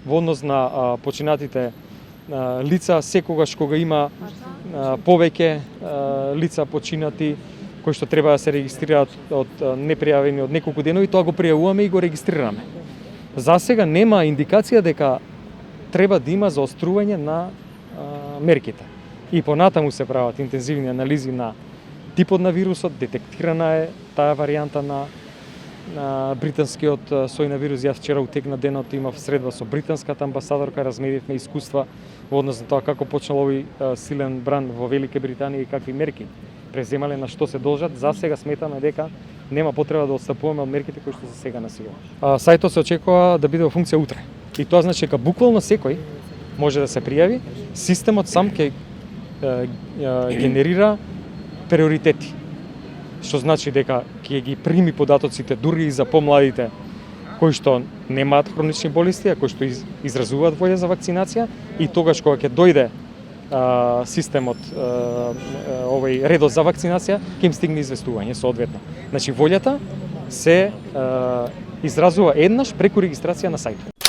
во однос на починатите лица, секогаш кога има повеќе лица починати кои што треба да се регистрираат од непријавени од неколку денови, тоа го пријавуваме и го регистрираме. За сега нема индикација дека треба да има заострување на мерките. И понатаму се прават интензивни анализи на типот на вирусот, детектирана е таа варијанта на британскиот сој на вирус. Јас вчера утекна денот имав средба со британската амбасадорка, разменивме искуства во однос на тоа како почнал овој силен бран во Велика Британија и какви мерки преземале, на што се должат. За сега сметаме дека нема потреба да отстапуваме од мерките кои што за сега на сила. Сајтот се очекува да биде во функција утре. И тоа значи дека буквално секој може да се пријави, системот сам ќе генерира приоритети. Што значи дека ќе ги прими податоците дури и за помладите кои што немаат хронични болести, а кои што изразуваат волја за вакцинација, и тогаш кога ќе дојде системот, овој редот за вакцинација, ќе им стигне известување соодветно. Значи волјата се изразува еднаш преку регистрација на сајтот.